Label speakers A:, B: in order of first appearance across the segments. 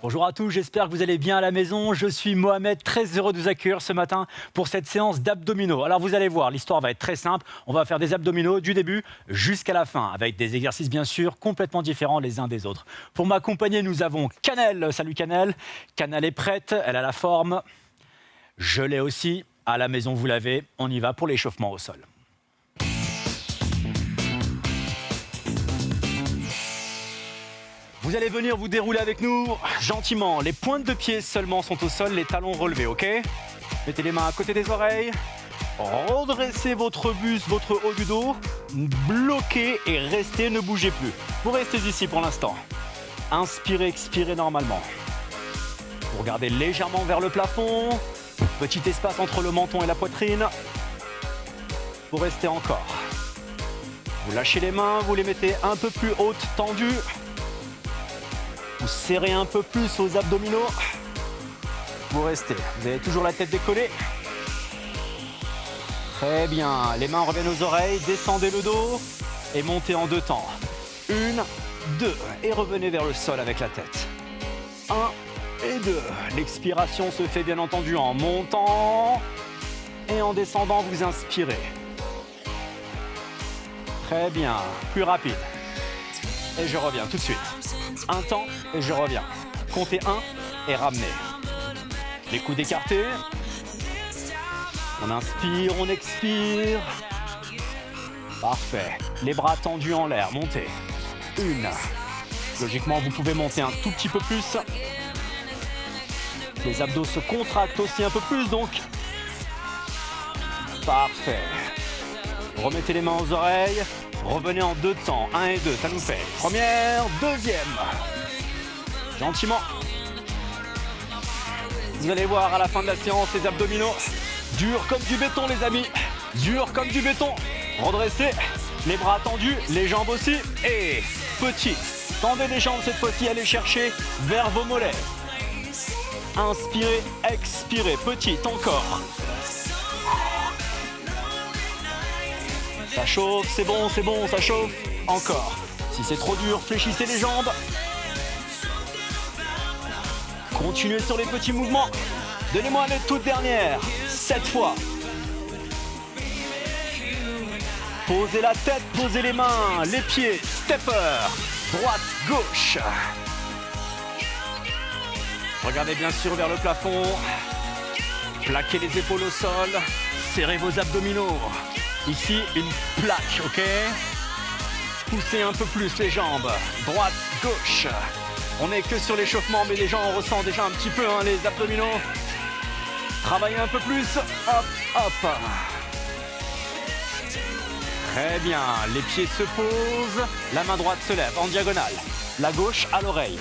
A: Bonjour à tous, j'espère que vous allez bien à la maison. Je suis Mohamed, très heureux de vous accueillir ce matin pour cette séance d'abdominaux. Alors vous allez voir, l'histoire va être très simple. On va faire des abdominaux du début jusqu'à la fin, avec des exercices bien sûr complètement différents les uns des autres. Pour m'accompagner, nous avons Canel. Salut Canel. Canel est prête, elle a la forme. Je l'ai aussi. À la maison, vous l'avez. On y va pour l'échauffement au sol. Vous allez venir vous dérouler avec nous gentiment. Les pointes de pied seulement sont au sol, les talons relevés, ok? Mettez les mains à côté des oreilles. Redressez votre buste, votre haut du dos. Bloquez et restez, ne bougez plus. Vous restez ici pour l'instant. Inspirez, expirez normalement. Vous regardez légèrement vers le plafond. Petit espace entre le menton et la poitrine. Vous restez encore. Vous lâchez les mains, vous les mettez un peu plus hautes, tendues. Vous serrez un peu plus aux abdominaux. Vous restez. Vous avez toujours la tête décollée. Très bien. Les mains reviennent aux oreilles. Descendez le dos et montez en deux temps. 1, 2. Et revenez vers le sol avec la tête. 1 et 2. L'expiration se fait bien entendu en montant. Et en descendant, vous inspirez. Très bien. Plus rapide. Et je reviens tout de suite. Un temps et je reviens. Comptez 1 et ramenez. Les coudes écartés. On inspire, on expire. Parfait. Les bras tendus en l'air. Montez. 1. Logiquement, vous pouvez monter un tout petit peu plus. Les abdos se contractent aussi un peu plus, donc. Parfait. Remettez les mains aux oreilles. Revenez en deux temps, 1 et 2, ça nous fait première, deuxième. Gentiment. Vous allez voir à la fin de la séance les abdominaux. Durs comme du béton les amis. Durs comme du béton. Redressez, les bras tendus, les jambes aussi. Et petit. Tendez les jambes cette fois-ci, allez chercher vers vos mollets. Inspirez, expirez, petit encore. Ça chauffe, c'est bon, ça chauffe. Encore. Si c'est trop dur, fléchissez les jambes. Continuez sur les petits mouvements. Donnez-moi les toutes dernières. 7 fois. Posez la tête, posez les mains, les pieds, stepper. Droite, gauche. Regardez bien sûr vers le plafond. Plaquez les épaules au sol. Serrez vos abdominaux. Ici, une plaque, ok? Poussez un peu plus les jambes. Droite, gauche. On n'est que sur l'échauffement, mais déjà on ressent déjà un petit peu les abdominaux. Travaillez un peu plus. Hop, hop. Très bien. Les pieds se posent. La main droite se lève en diagonale. La gauche à l'oreille.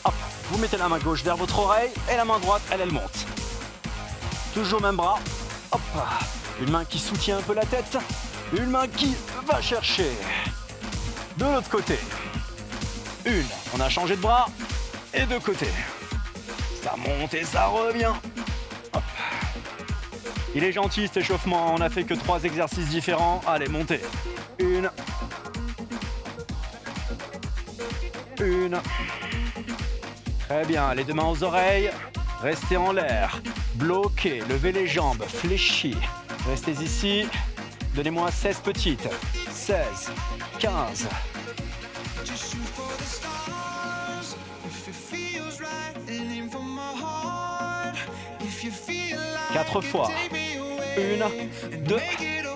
A: Hop. Vous mettez la main gauche vers votre oreille et la main droite, elle monte. Toujours même bras. Hop. Une main qui soutient un peu la tête, une main qui va chercher. De l'autre côté. Une, on a changé de bras, et de côté. Ça monte et ça revient. Hop. Il est gentil cet échauffement, on n'a fait que 3 exercices différents. Allez, montez. 1. 1. Très bien, les deux mains aux oreilles. Restez en l'air. Bloquez, levez les jambes, fléchis. Restez ici. Donnez-moi 16 petites. 16, 15. 4 fois. 1, 2,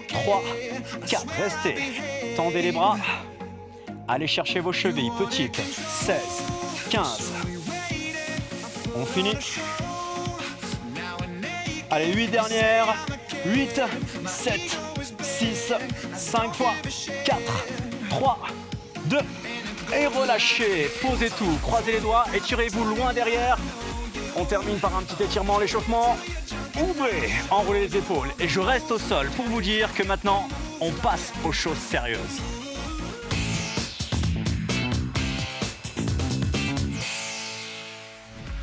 A: 3, 4. Restez. Tendez les bras. Allez chercher vos chevilles. Petites. 16, 15. On finit. Allez, 8 dernières. 8, 7, 6, 5 fois. 4, 3, 2. Et relâchez. Posez tout. Croisez les doigts. Étirez-vous loin derrière. On termine par un petit étirement, l'échauffement. Ouvrez, enroulez les épaules. Et je reste au sol pour vous dire que maintenant, on passe aux choses sérieuses.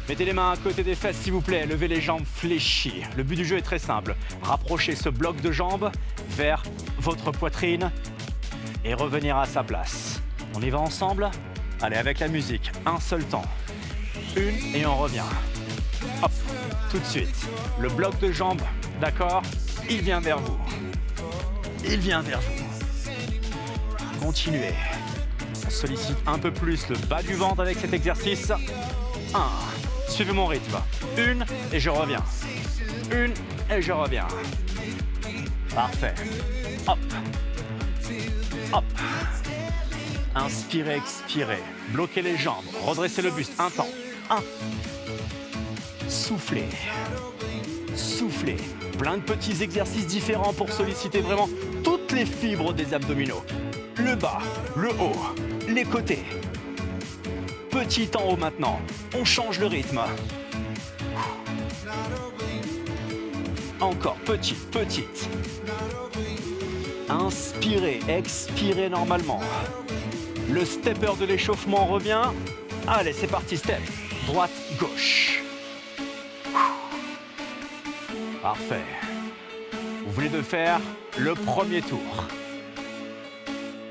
A: Mettez les mains à côté des fesses s'il vous plaît, levez les jambes fléchies. Le but du jeu est très simple. Rapprochez ce bloc de jambes vers votre poitrine et revenir à sa place. On y va ensemble? Allez, avec la musique, un seul temps. Une et on revient. Hop, tout de suite. Le bloc de jambes, d'accord? Il vient vers vous. Il vient vers vous. Continuez. On sollicite un peu plus le bas du ventre avec cet exercice. 1. Suivez mon rythme. Une et je reviens. Une et je reviens. Parfait. Hop. Hop. Inspirez, expirez. Bloquez les jambes. Redressez le buste. Un temps. 1. Soufflez. Soufflez. Plein de petits exercices différents pour solliciter vraiment toutes les fibres des abdominaux. Le bas, le haut, les côtés. Petit en haut maintenant. On change le rythme. Encore petite, petite. Inspirez, expirez normalement. Le stepper de l'échauffement revient. Allez, c'est parti, step. Droite, gauche. Parfait. Vous venez de faire le premier tour.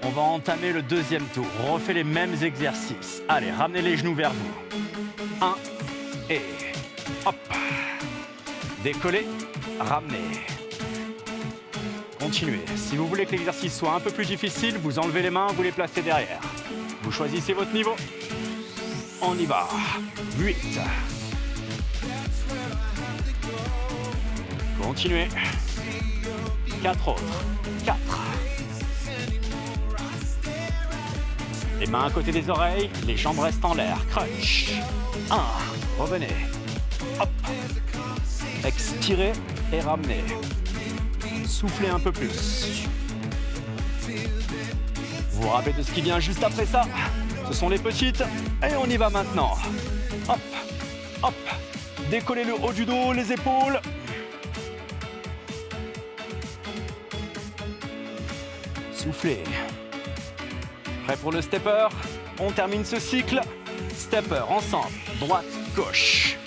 A: On va entamer le deuxième tour. On refait les mêmes exercices. Allez, ramenez les genoux vers vous. 1 et hop. Décollez, ramenez. Continuez. Si vous voulez que l'exercice soit un peu plus difficile, vous enlevez les mains, vous les placez derrière. Vous choisissez votre niveau. On y va. 8. Continuez. 4 autres. 4. Les mains à côté des oreilles, les jambes restent en l'air. Crunch. 1. Revenez. Hop. Expirez et ramenez. Soufflez un peu plus. Vous vous rappelez de ce qui vient juste après ça? Ce sont les petites. Et on y va maintenant. Hop. Hop. Décollez le haut du dos, les épaules. Soufflez. Prêt pour le stepper? On termine ce cycle. Stepper, ensemble. Droite, gauche.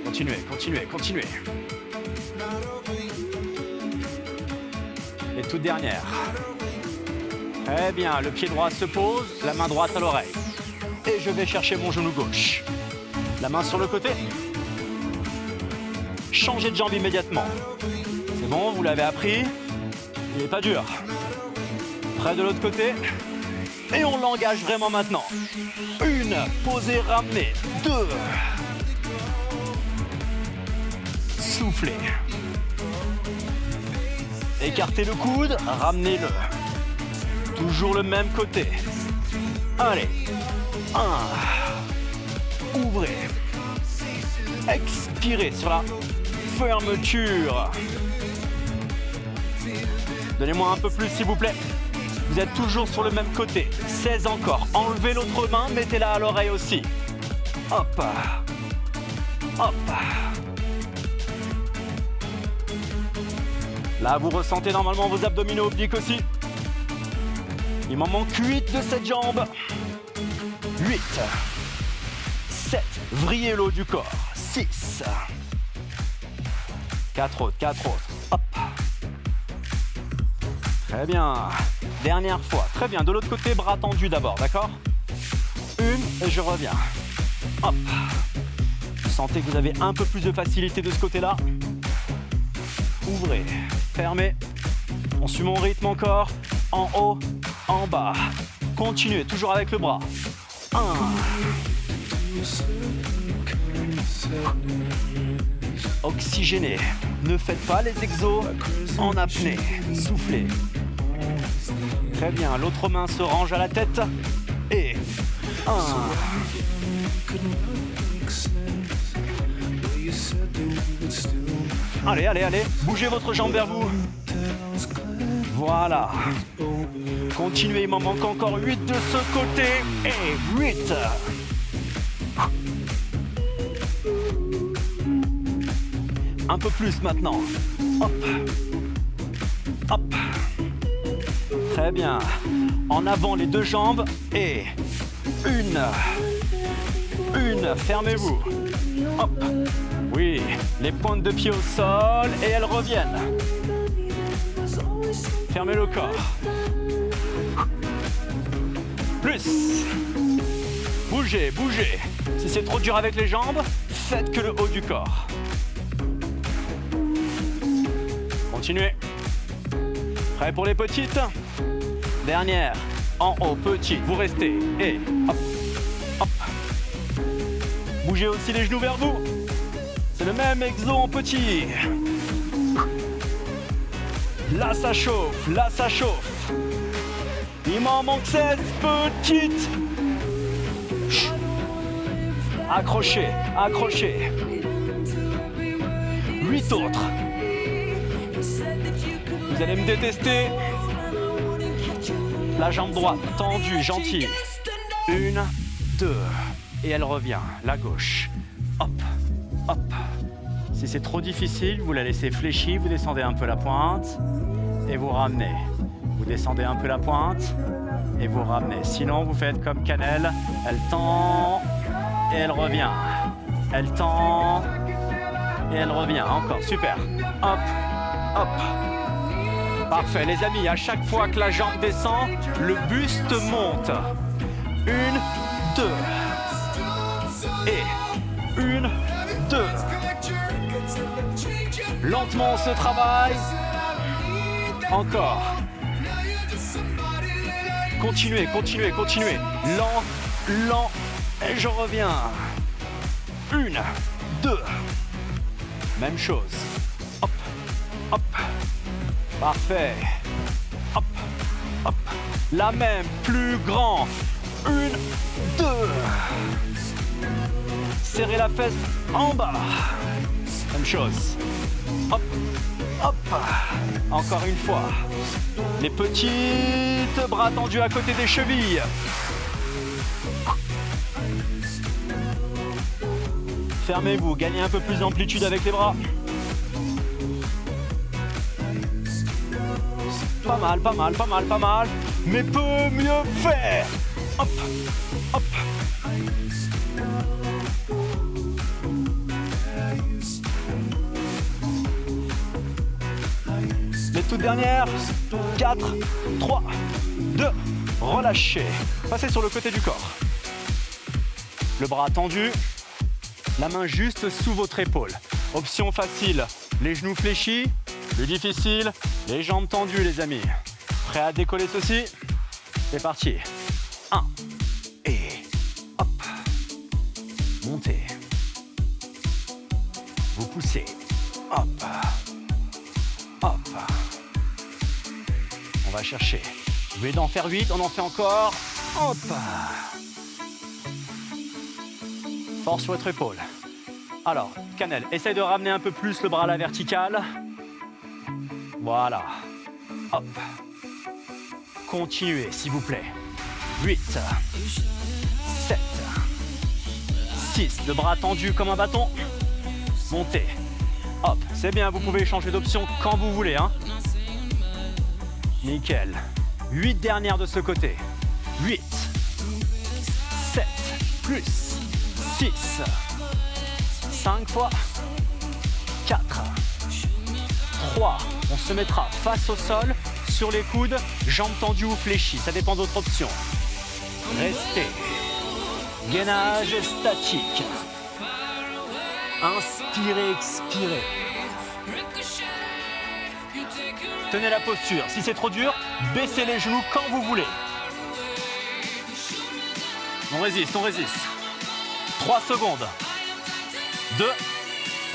A: Continuez, continuez, continuez. Et toute dernière. Très bien, le pied droit se pose, la main droite à l'oreille. Et je vais chercher mon genou gauche. La main sur le côté. Changez de jambe immédiatement. C'est bon, vous l'avez appris. Il n'est pas dur. Près de l'autre côté. Et on l'engage vraiment maintenant. 1, posez, ramenez. 2. Soufflez. Écartez le coude, ramenez-le. Toujours le même côté. Allez. 1. Ouvrez. Expirez sur la fermeture. Donnez-moi un peu plus s'il vous plaît. Vous êtes toujours sur le même côté. 16 encore. Enlevez l'autre main, mettez-la à l'oreille aussi. Hop. Hop. Là, vous ressentez normalement vos abdominaux obliques aussi. Il m'en manque 8 de cette jambe. 8. 7. Vrillez le haut du corps. 6. 4 autres, 4 autres. Hop. Très bien. Dernière fois. Très bien. De l'autre côté, bras tendus d'abord, d'accord? 1 et je reviens. Hop. Vous sentez que vous avez un peu plus de facilité de ce côté-là. Ouvrez. Fermez. On suit mon rythme encore. En haut, en bas. Continuez, toujours avec le bras. 1. Oxygénez. Ne faites pas les exos en apnée. Soufflez. Très bien, l'autre main se range à la tête. Et 1. Allez, allez, allez. Bougez votre jambe vers vous. Voilà. Continuez, il m'en manque encore 8 de ce côté. Et 8. Un peu plus maintenant. Hop. Hop. Très bien. En avant les deux jambes. Et 1. Fermez-vous. Hop. Oui. Les pointes de pied au sol. Et elles reviennent. Fermez le corps. Plus. Bougez, bougez. Si c'est trop dur avec les jambes, faites que le haut du corps. Continuez. Prêt pour les petites? Dernière. En haut, petite. Vous restez. Et hop, hop. Bougez aussi les genoux vers vous. C'est le même exo en petit. Là, ça chauffe. Là, ça chauffe. Il m'en manque 16 petites. Accrochez, accrochez. 8 autres. Vous allez me détester. La jambe droite tendue, gentille. 1, 2. Et elle revient. La gauche. Hop, hop. Si c'est trop difficile, vous la laissez fléchie. Vous descendez un peu la pointe. Et vous ramenez. Vous descendez un peu la pointe. Et vous ramenez. Sinon, vous faites comme Cannelle. Elle tend. Et elle revient. Elle tend. Et elle revient. Encore. Super. Hop, hop. Parfait, les amis, à chaque fois que la jambe descend, le buste monte. 1, 2. Et 1, 2. Lentement, on se travaille. Encore. Continuez, continuez, continuez. Lent, lent. Et je reviens. 1, 2. Même chose. Hop, hop. Parfait. Hop, hop. La même, plus grand. 1, 2. Serrez la fesse en bas. Même chose. Hop, hop. Encore une fois. Les petites bras tendus à côté des chevilles. Fermez-vous, gagnez un peu plus d'amplitude avec les bras. Pas mal, pas mal, pas mal, pas mal. Mais peut mieux faire. Hop, hop. Les toutes dernières. 4, 3, 2. Relâchez. Passez sur le côté du corps. Le bras tendu. La main juste sous votre épaule. Option facile, les genoux fléchis. Plus difficile, les jambes tendues, les amis. Prêt à décoller ceci? C'est parti. 1. Et hop. Montez. Vous poussez. Hop. Hop. On va chercher. Vous voulez en faire 8, on en fait encore. Hop. Force votre épaule. Alors, Cannelle, essaye de ramener un peu plus le bras à la verticale. Voilà. Hop. Continuez, s'il vous plaît. 8, 7, 6. Le bras tendu comme un bâton. Montez. Hop, c'est bien, vous pouvez changer d'option quand vous voulez. Hein. Nickel. 8 dernières de ce côté. 8, 7, plus 6. 5 fois. 4, 3. On se mettra face au sol, sur les coudes, jambes tendues ou fléchies. Ça dépend d'autres options. Restez. Gainage statique. Inspirez, expirez. Tenez la posture. Si c'est trop dur, baissez les genoux quand vous voulez. On résiste, on résiste. 3 secondes. 2.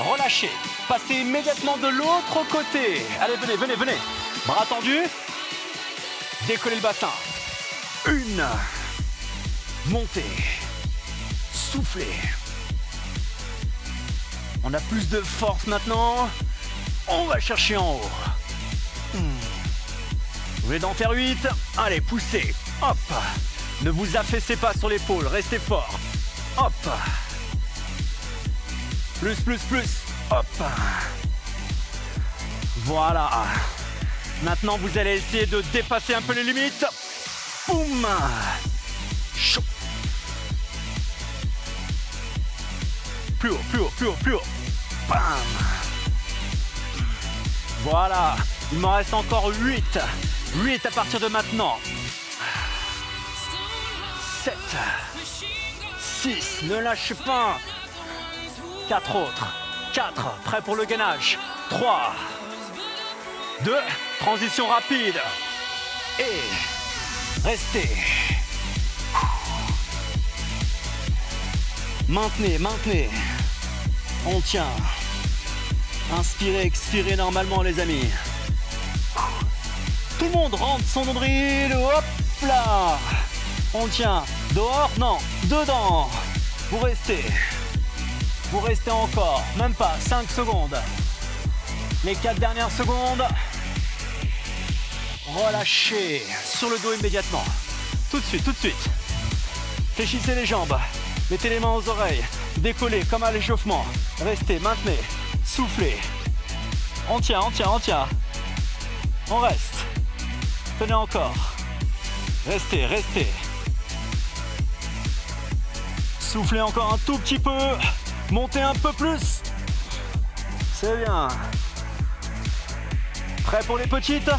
A: Relâchez. Passez immédiatement de l'autre côté. Allez, venez, venez, venez. Bras tendus. Décollez le bassin. 1. Montez. Soufflez. On a plus de force maintenant. On va chercher en haut. Vous voulez en faire 8? Allez, poussez. Hop. Ne vous affaissez pas sur l'épaule. Restez fort. Hop. Plus, plus, plus. Hop. Voilà. Maintenant, vous allez essayer de dépasser un peu les limites. Boum. Chaud. Plus haut, plus haut, plus haut, plus haut. Bam. Voilà. Il m'en reste encore 8. 8 à partir de maintenant. 7. 6, ne lâchez pas. 4 autres. 4, prêt pour le gainage. 3, 2, transition rapide. Et restez. Maintenez, maintenez. On tient. Inspirez, expirez normalement les amis. Tout le monde rentre son nombril. Hop là. On tient. Dehors? Non. Dedans. Vous restez. Vous restez encore. Même pas. 5 secondes. Les 4 dernières secondes. Relâchez. Sur le dos immédiatement. Tout de suite, tout de suite. Fléchissez les jambes. Mettez les mains aux oreilles. Décollez comme à l'échauffement. Restez, maintenez. Soufflez. On tient, on tient, on tient. On reste. Tenez encore. Restez, restez. Soufflez encore un tout petit peu. Montez un peu plus. C'est bien. Prêt pour les petites?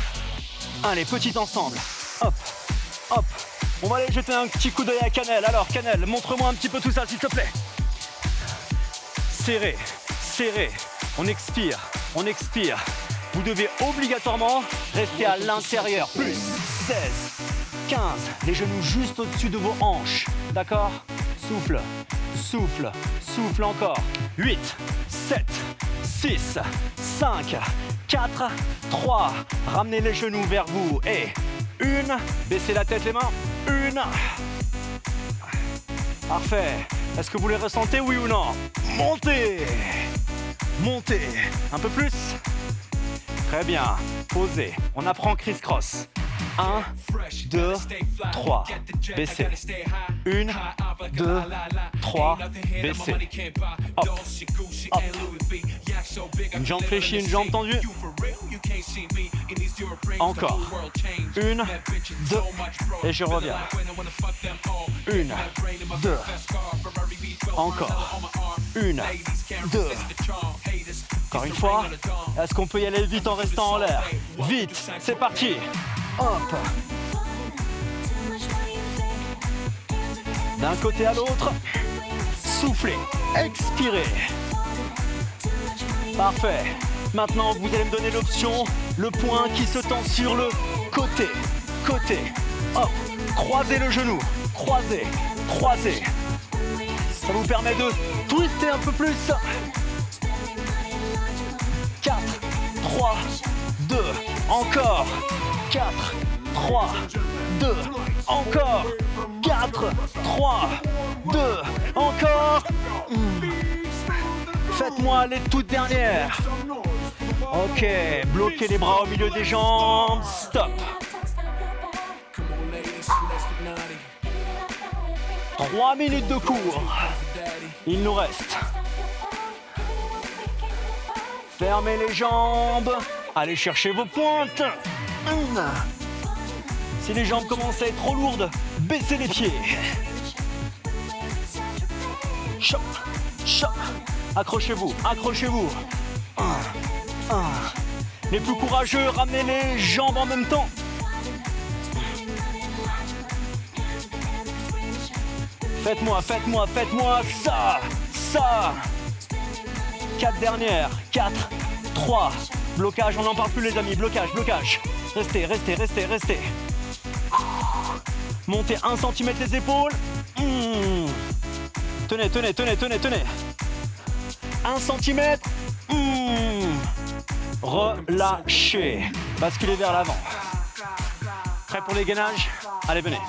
A: Allez, petites ensemble. Hop, hop. On va aller jeter un petit coup d'œil à Cannelle. Alors, Cannelle, montre-moi un petit peu tout ça, s'il te plaît. Serrez, serrez. On expire, on expire. Vous devez obligatoirement rester à l'intérieur. Plus 16, 15. Les genoux juste au-dessus de vos hanches. D'accord? Souffle, souffle, souffle encore. 8, 7, 6, 5, 4, 3. Ramenez les genoux vers vous. Et 1. Baissez la tête, les mains. 1. Parfait. Est-ce que vous les ressentez, oui ou non? Montez. Montez. Un peu plus. Très bien. Posez. On apprend criss-cross. 1, 2, 3. Baissez. 1, 2, 3. Baissez. Hop. Hop. Une jambe fléchie, une jambe tendue. Encore. 1, 2. Et je reviens. 1, 2. Encore. 1, 2. Encore une fois. Est-ce qu'on peut y aller vite en restant en l'air? Vite, c'est parti. Hop. D'un côté à l'autre. Soufflez, expirez. Parfait. Maintenant, vous allez me donner l'option, le point qui se tend sur le côté. Côté. Hop. Croisez le genou. Croisez. Croisez. Ça vous permet de twister un peu plus. 4, 3, 2, encore. 4, 3, 2, encore. 4, 3, 2, encore. Faites-moi les toutes dernières. Ok, bloquez les bras au milieu des jambes. Stop. 3 minutes de cours. Il nous reste. Fermez les jambes. Allez chercher vos pointes. Si les jambes commencent à être trop lourdes, baissez les pieds. Chop, chop. Accrochez-vous, accrochez-vous. Les plus courageux, ramenez les jambes en même temps. Faites-moi, faites-moi, faites-moi ça, ça. 4 dernières, 4, 3. Blocage, on n'en parle plus les amis, blocage, blocage. Restez, restez, restez, restez. Montez 1 cm les épaules. Tenez, tenez, tenez, tenez, tenez. 1 cm. Relâchez. Basculez vers l'avant. Prêt pour les gainages? Allez, venez.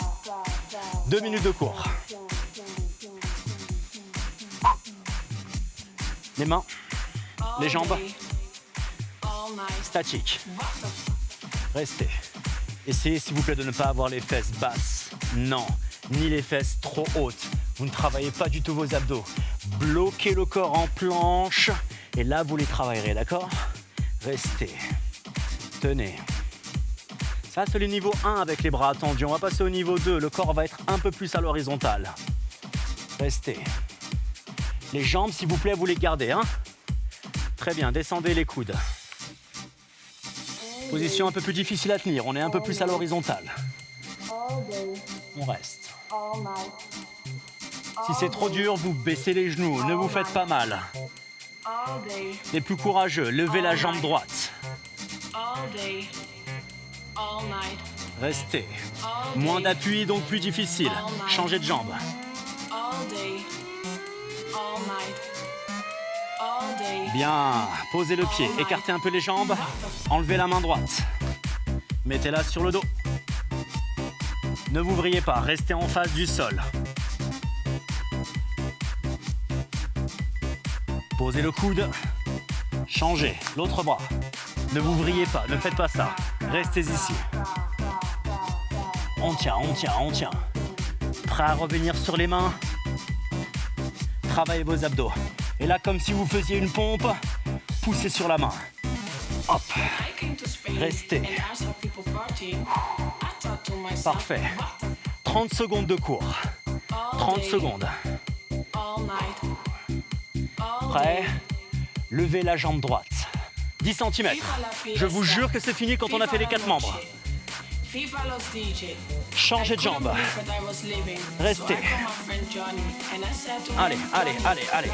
A: 2 minutes de cours. Les mains, les jambes, statiques. Restez. Essayez s'il vous plaît de ne pas avoir les fesses basses. Non, ni les fesses trop hautes. Vous ne travaillez pas du tout vos abdos. Bloquez le corps en planche et là vous les travaillerez, d'accord? Restez. Tenez. Ça c'est le niveau 1 avec les bras tendus. On va passer au niveau 2. Le corps va être un peu plus à l'horizontale. Restez. Les jambes, s'il vous plaît, vous les gardez, hein? Très bien, descendez les coudes. Position un peu plus difficile à tenir, on est un peu plus à l'horizontale. On reste. Si c'est trop dur, vous baissez les genoux, ne vous faites pas mal. Les plus courageux, levez la jambe droite. Restez. Moins d'appui, donc plus difficile. Changez de jambe. Bien, posez le pied, écartez un peu les jambes, enlevez la main droite. Mettez-la sur le dos. Ne vous vrillez pas, restez en face du sol. Posez le coude, changez l'autre bras. Ne vous vrillez pas, ne faites pas ça. Restez ici. On tient, on tient, on tient. Prêt à revenir sur les mains. Travaillez vos abdos. Et là, comme si vous faisiez une pompe, poussez sur la main. Hop. Restez. Parfait. 30 secondes de cours. 30 secondes. Prêt? Levez la jambe droite. 10 cm. Je vous jure que c'est fini quand on a fait les 4 membres. Changez de jambe. Restez. Allez, allez, allez, allez.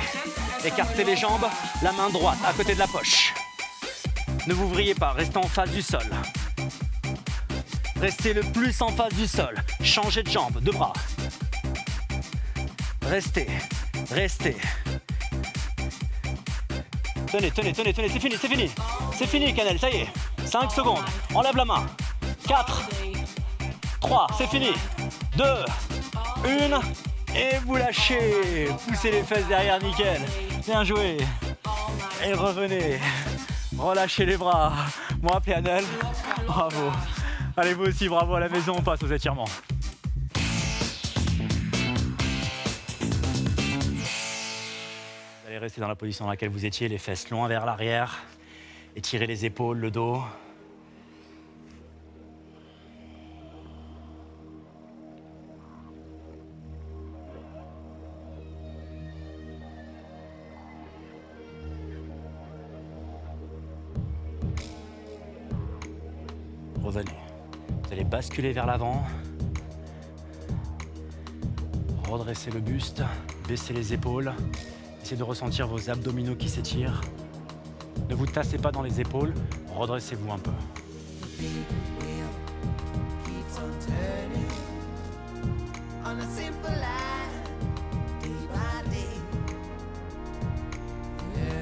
A: Écartez les jambes, la main droite à côté de la poche. Ne vous vrillez pas, restez en face du sol. Restez le plus en face du sol. Changez de jambe, deux bras. Restez, restez. Tenez, tenez, tenez, tenez, c'est fini, c'est fini. C'est fini, Canel, ça y est. 5 secondes, enlève la main. 4, 3, c'est fini. 2, 1, et vous lâchez. Poussez les fesses derrière, nickel. Bien joué. Et revenez. Relâchez les bras. Moi, PNL, bravo. Allez, vous aussi, bravo à la maison, on passe aux étirements. Vous allez rester dans la position dans laquelle vous étiez, les fesses loin vers l'arrière. Étirez les épaules, le dos. Revenez. Vous allez basculer vers l'avant. Redressez le buste, baissez les épaules. Essayez de ressentir vos abdominaux qui s'étirent. Ne vous tassez pas dans les épaules, redressez-vous un peu.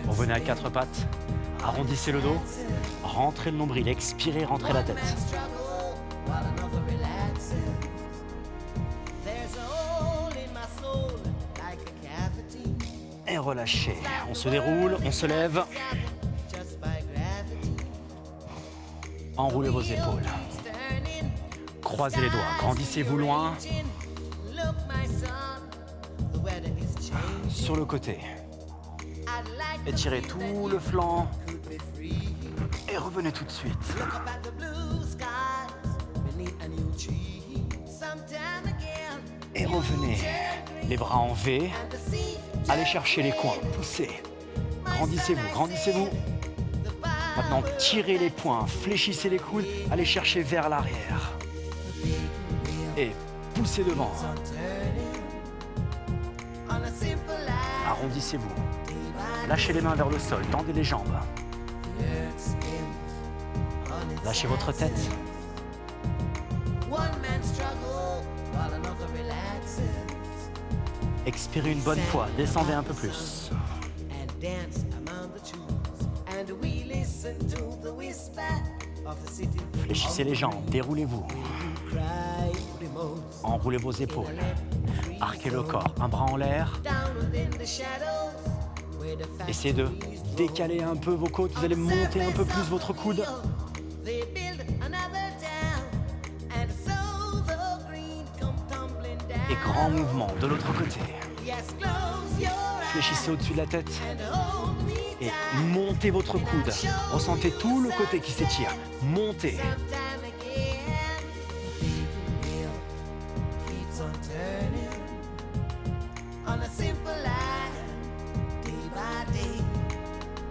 A: Revenez à 4 pattes, arrondissez le dos, rentrez le nombril, expirez, rentrez la tête. Et relâchez. On se déroule, on se lève. Enroulez vos épaules. Croisez les doigts, grandissez-vous loin. Sur le côté. Étirez tout le flanc. Et revenez tout de suite. Et revenez. Les bras en V. Allez chercher les coins, poussez. Grandissez-vous, grandissez-vous. Maintenant, tirez les poings, fléchissez les coudes, allez chercher vers l'arrière. Et poussez devant. Arrondissez-vous. Lâchez les mains vers le sol, tendez les jambes. Lâchez votre tête. Expirez une bonne fois, descendez un peu plus. Fléchissez les jambes, déroulez-vous. Enroulez vos épaules. Arquez le corps, un bras en l'air. Essayez de décaler un peu vos côtes, vous allez monter un peu plus votre coude. Et grand mouvement de l'autre côté. Fléchissez au-dessus de la tête. Et montez votre coude. Ressentez tout le côté qui s'étire. Montez.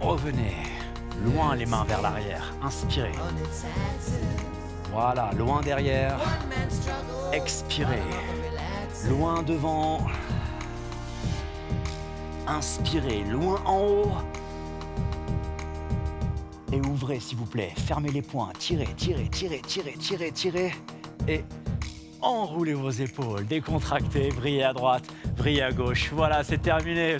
A: Revenez. Loin les mains vers l'arrière. Inspirez. Voilà, loin derrière. Expirez. Loin devant. Inspirez loin en haut. Et ouvrez s'il vous plaît. Fermez les poings. Tirez, tirez, tirez, tirez, tirez, tirez. Et enroulez vos épaules. Décontractez. Brillez à droite, brillez à gauche. Voilà, c'est terminé.